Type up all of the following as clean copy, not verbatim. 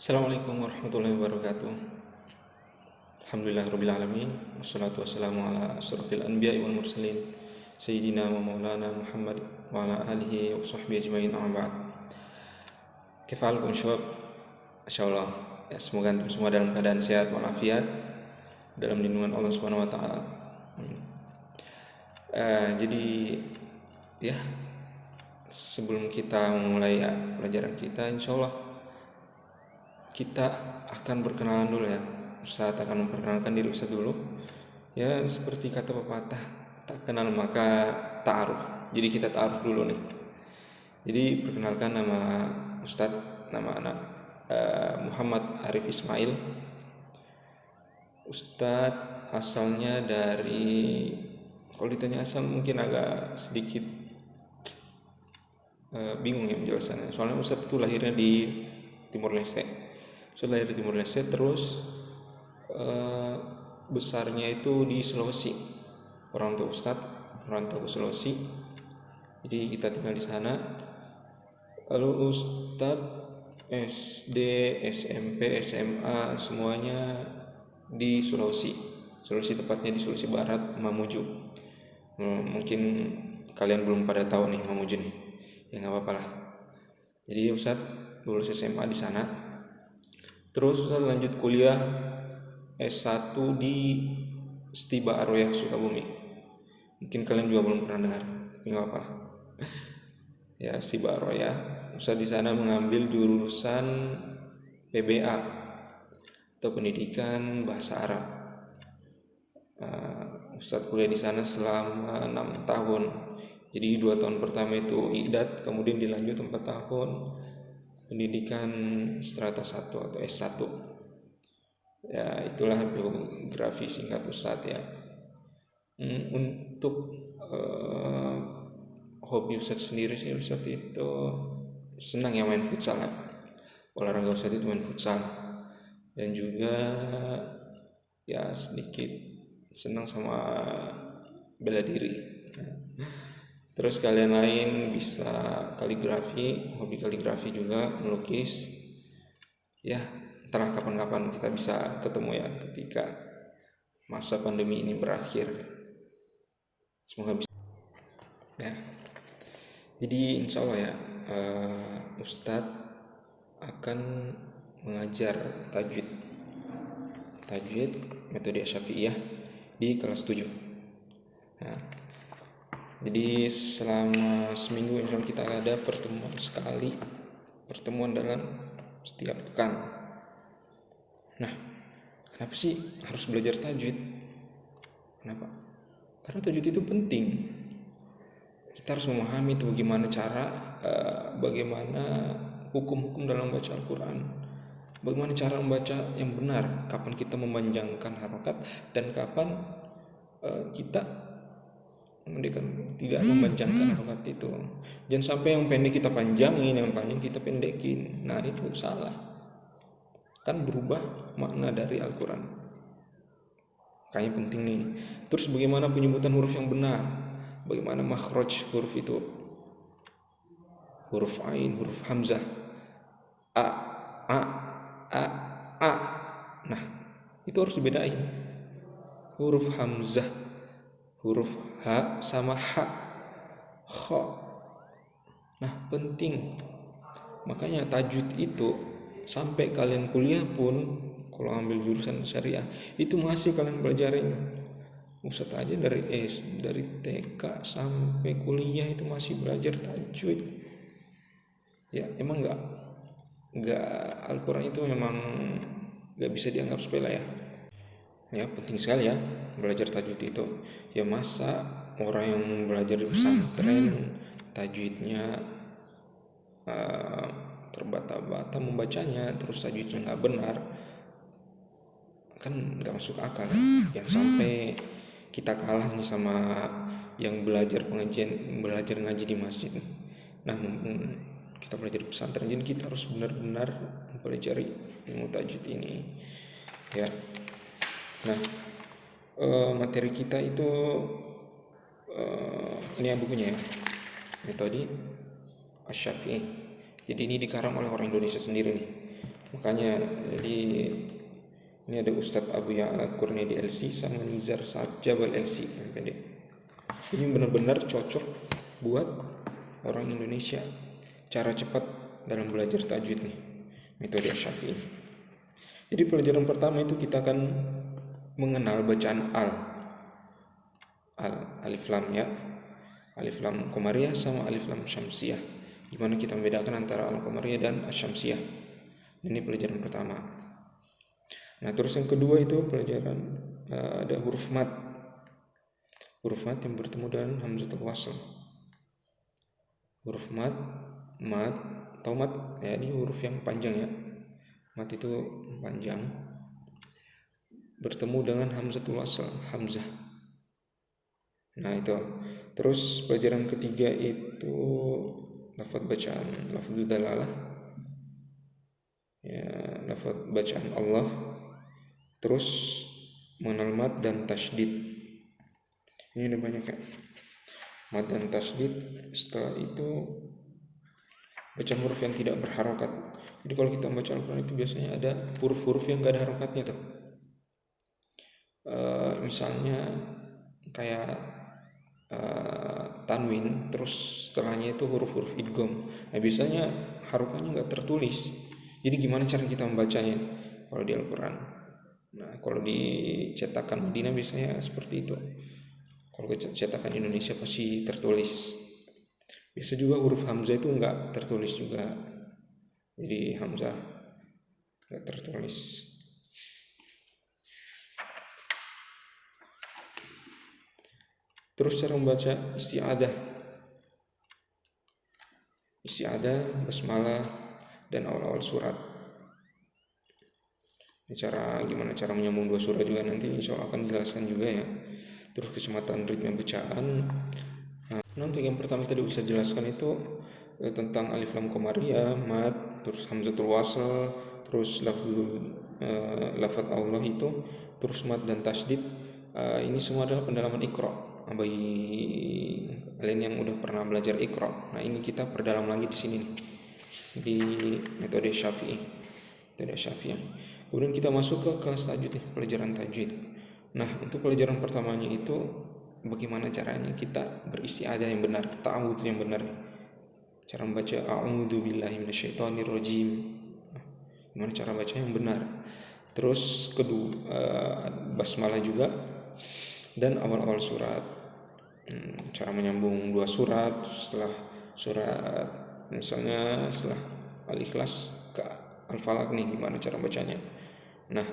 Assalamualaikum warahmatullahi wabarakatuh. Alhamdulillah rabbil alamin. Wassalatu wassalamu ala asyrafil anbiya'i wal mursalin Sayyidina wa maulana Muhammad wa ala alihi wa sahbihi ajma'in amma ba'd. Kifalakum syabab. Insyaallah ya, semoga antum semua dalam keadaan sehat walafiat dalam lindungan Allah Subhanahu wa taala. Jadi ya, sebelum kita memulai pelajaran kita, insyaallah kita akan berkenalan dulu ya. Ustadz akan memperkenalkan diri Ustadz dulu. Ya, seperti kata pepatah, tak kenal maka ta'aruf. Jadi kita ta'aruf dulu nih. Jadi perkenalkan, nama Ustadz, nama anak Muhammad Arif Ismail. Ustadz asalnya dari, kalau ditanya asal mungkin agak sedikit bingung ya penjelasannya. Soalnya Ustadz itu lahirnya di Timor Leste. Ustadz lahir di Timor Leste, terus besarnya itu di Sulawesi. Orang tua Ustadz merantau ke Sulawesi, jadi kita tinggal di sana. Lalu Ustadz SD, SMP, SMA semuanya di Sulawesi, tepatnya di Sulawesi Barat, Mamuju. Mungkin kalian belum pada tahu nih Mamuju nih, ya nggak apa-apa lah. Jadi Ustadz lulus SMA di sana, terus Ustadz lanjut kuliah S1 di Stiba Aroya Sukabumi. Mungkin kalian juga belum pernah dengar, tapi nggak apa-apa. Ya, Stiba Aroya. Ustadz di sana mengambil jurusan PBA atau Pendidikan Bahasa Arab. Ustadz kuliah di sana selama 6 tahun. Jadi 2 tahun pertama itu Iqdat, kemudian dilanjut 4 tahun pendidikan strata 1 atau S1. Ya, itulah biografi singkat Ustadz ya. Untuk hobi Ustadz sendiri sih, Ustadz itu senang ya main futsal ya. Olahraga Ustadz itu main futsal, dan juga ya sedikit senang sama bela diri. Terus kalian lain bisa kaligrafi, hobi kaligrafi juga, melukis. Ya, entahlah kapan-kapan kita bisa ketemu ya ketika masa pandemi ini berakhir. Semoga bisa. Ya, jadi insya Allah ya, Ustadz akan mengajar tajwid metode Syafi'iyah di kelas 7. Nah, jadi selama seminggu insya Allah kita ada pertemuan dalam setiap pekan. Nah, kenapa sih harus belajar tajwid? Kenapa? Karena tajwid itu penting. Kita harus memahami itu bagaimana hukum-hukum dalam membaca Al-Quran, bagaimana cara membaca yang benar, kapan kita memanjangkan harokat dan kapan kita tidak memanjangkan harokat itu. Jangan sampai yang pendek kita panjangin, yang panjang kita pendekin. Nah, itu salah, kan berubah makna dari Al-Quran. Kayaknya penting nih. Terus bagaimana penyebutan huruf yang benar, bagaimana makhraj huruf itu, huruf ain, huruf hamzah, a. Nah, itu harus dibedain. Huruf hamzah, huruf ha sama ha, kha. Nah, penting. Makanya tajwid itu sampai kalian kuliah pun, kalau ambil jurusan syariah itu masih kalian belajarin. Ustadz aja dari TK sampai kuliah itu masih belajar tajwid. Ya, emang enggak Al-Quran itu memang enggak bisa dianggap sepele ya. Ya, penting sekali ya belajar tajwid itu. Ya, masa orang yang belajar di pesantren tajwidnya terbata-bata membacanya, terus tajwidnya nggak benar, kan nggak masuk akal ya. Yang sampai kita kalah nih sama yang belajar ngaji di masjid. Nah, kita belajar di pesantren, jadi kita harus benar-benar mempelajari ilmu tajwid ini ya. Nah, materi kita itu ini ya bukunya ya, metode Asy-Syafi'i. Jadi ini dikarang oleh orang Indonesia sendiri nih. Makanya jadi ini ada Ustadz Abu Ya'la Kurnia di LC sama Nizar Saad Jabal LC MPD. Ini benar-benar cocok buat orang Indonesia. Cara cepat dalam belajar tajwid nih, metode Syafi'i. Jadi pelajaran pertama itu kita akan mengenal bacaan alif lam ya, alif lam qamariyah sama alif lam syamsiyah. Gimana kita membedakan antara al qamariyah dan asyamsiyah. Ini pelajaran pertama. Nah, terus yang kedua itu pelajaran ada huruf mad. Huruf mad yang bertemu dengan hamzatul wasl. Huruf mad atau mad ya, ini huruf yang panjang ya. Mad itu panjang. Bertemu dengan hamzatul wasl, hamzah. Nah, itu. Terus pelajaran ketiga itu lafaz bacaan, lafzul dalalah. Ya, lafaz bacaan Allah. Terus mengenal mad dan tasydid. Ini ada banyak ya. Mad dan tasydid. Setelah itu bacaan huruf yang tidak berharokat. Jadi kalau kita membaca Al-Quran itu biasanya ada huruf-huruf yang gak ada harokatnya tuh. Misalnya kayak tanwin, terus setelahnya itu huruf-huruf idgham. Nah, biasanya harokatnya gak tertulis. Jadi gimana cara kita membacanya kalau di Al-Quran? Nah, kalau di cetakan Madinah biasanya seperti itu. Kalau cetakan Indonesia pasti tertulis. Biasa juga huruf hamzah itu enggak tertulis juga. Jadi hamzah enggak tertulis. Terus cara membaca isti'adah. Isti'adah, basmalah, dan awal-awal surat. Gimana cara menyambung dua surat juga nanti insya Allah akan dijelaskan juga ya. Terus kecepatan ritme bacaan. Nah, untuk yang pertama tadi bisa jelaskan itu tentang alif lam qamariyah, mad, terus hamzatul wasl, terus lafaz Allah itu, terus mad dan tasydid. Ini semua adalah pendalaman Iqra. Bagi kalian yang udah pernah belajar Iqra, nah ini kita perdalam lagi di sini nih, di metode Syafi'i. Kemudian kita masuk ke kelas tajwid nih, pelajaran tajwid. Nah, untuk pelajaran pertamanya itu bagaimana caranya kita beristi'adzah yang benar, ta'awudz yang benar. Cara membaca a'udzu billahi minasyaitonir rajim. Gimana cara baca yang benar. Terus kedua basmalah juga dan awal-awal surat. Cara menyambung dua surat setelah surat, misalnya setelah Al-Ikhlas ke Al-Falaq nih, gimana cara bacanya. Nah,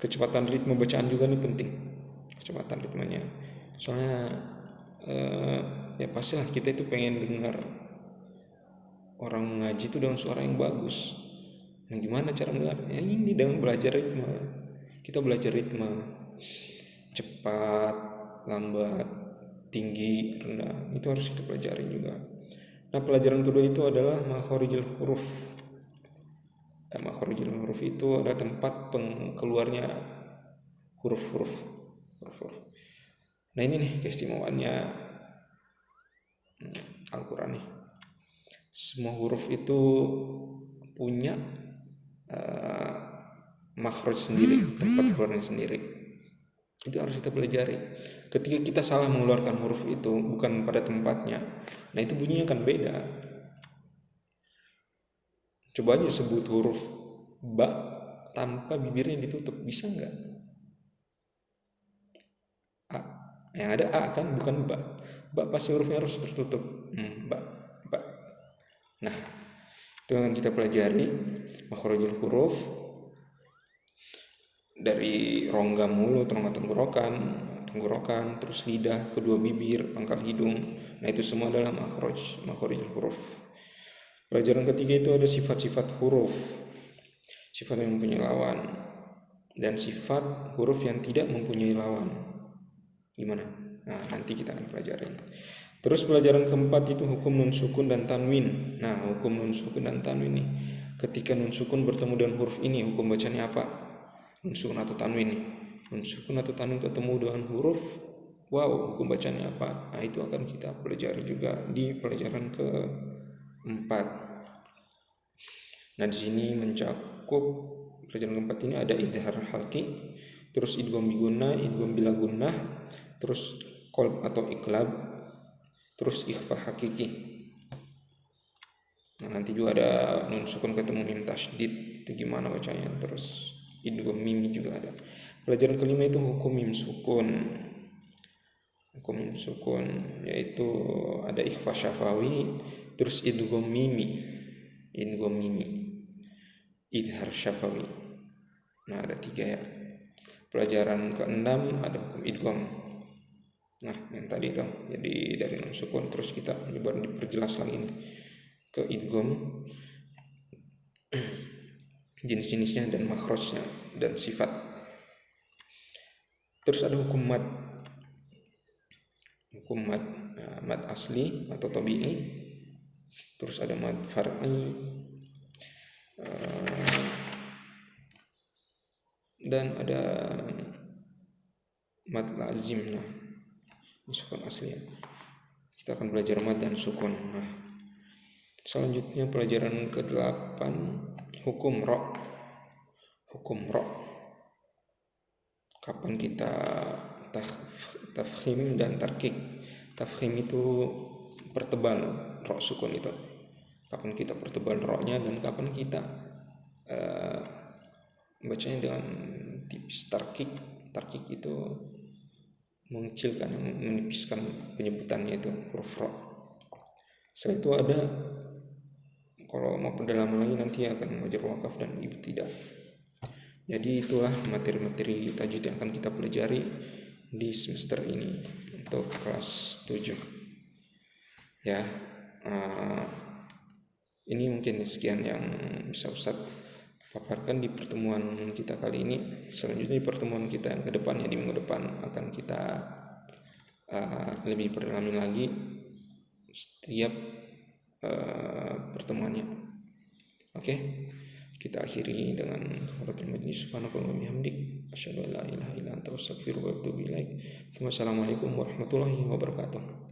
kecepatan ritme bacaan juga nih penting. Kecepatan ritmenya. Soalnya ya pastilah kita itu pengen dengar orang mengaji itu dengan suara yang bagus. Nah, gimana cara mendengar? Ya ini dengan belajar ritme. Kita belajar ritme. Cepat, lambat, tinggi, rendah. Itu harus kita pelajari juga. Nah, pelajaran kedua itu adalah makharijul huruf. Makharijul huruf itu adalah tempat keluarnya huruf-huruf. Nah, ini nih keistimewaannya Al-Quran nih. Semua huruf itu punya makhraj sendiri, tempat keluarnya sendiri. Itu harus kita pelajari. Ketika kita salah mengeluarkan huruf itu bukan pada tempatnya, nah itu bunyinya akan beda. Coba aja sebut huruf ba tanpa bibirnya ditutup, bisa nggak? A, yang ada a kan, bukan ba. Ba pasti hurufnya harus tertutup. Ba. Nah, itu yang kita pelajari makhrajul huruf dari rongga mulut, rongga tenggorokan, terus lidah, kedua bibir, pangkal hidung. Nah, itu semua adalah makhrajul huruf. Pelajaran ketiga itu ada sifat-sifat huruf, sifat yang mempunyai lawan, dan sifat huruf yang tidak mempunyai lawan. Gimana? Nah, nanti kita akan pelajarin. Terus pelajaran keempat itu hukum nun sukun dan tanwin. Nah, hukum nun sukun dan tanwin nih. Ketika nun sukun bertemu dengan huruf ini, hukum bacanya apa? Nun sukun atau tanwin nih. Nun sukun atau tanwin ketemu dengan huruf, hukum bacanya apa? Nah, itu akan kita pelajari juga di pelajaran keempat. Nah, di sini mencakup pelajaran keempat ini ada izhar halqi, terus idgham bigunnah, idgham bila gunnah, terus qalb atau iqlab, terus ikhfa hakiki. Nah, nanti juga ada nun sukun ketemu mim tasydid, itu gimana bacanya, terus idgham mim juga ada. Pelajaran kelima itu hukum mim sukun. Hukum mim sukun yaitu ada ikhfa syafawi, terus idgham mimi, izhar syafawi. Nah, ada 3 ya. Pelajaran keenam ada hukum idgham. Nah, yang tadi itu jadi dari nun sukun, terus kita baru diperjelas lagi nih ke idgham, jenis-jenisnya dan makhrajnya dan sifat. Terus ada hukum mad. Hukum mad, mad asli atau tabi'i. Terus ada mad far'i, dan ada mad lazim. Nah, sukun asli. Kita akan belajar mad dan sukun. Nah, selanjutnya pelajaran ke-8 hukum ra. Hukum ra. Kapan kita tafkhim dan tarkik. Tafkhim itu pertebal ra sukun itu. Kapan kita pertebal ra-nya dan kapan kita bacanya dengan tipis. Tarkik itu mengecilkan, menipiskan penyebutannya itu huruf ra. Setelah itu ada, kalau mau pendalaman lagi nanti akan wajar wakaf dan ibtidah. Jadi itulah materi-materi tajwid yang akan kita pelajari di semester ini untuk kelas 7 ya. Ini mungkin sekian yang bisa Ustaz paparkan di pertemuan kita kali ini. Selanjutnya di pertemuan kita yang ke depan, ya di minggu depan, akan kita lebih perdalami lagi setiap pertemuannya. Oke, kita akhiri dengan kafaratul majlis. Subhanakallahumma wa bihamdik, asyhadu an la ilaha illa anta, astaghfiruka wa atubu ilaik. Wassalamualaikum warahmatullahi wabarakatuh.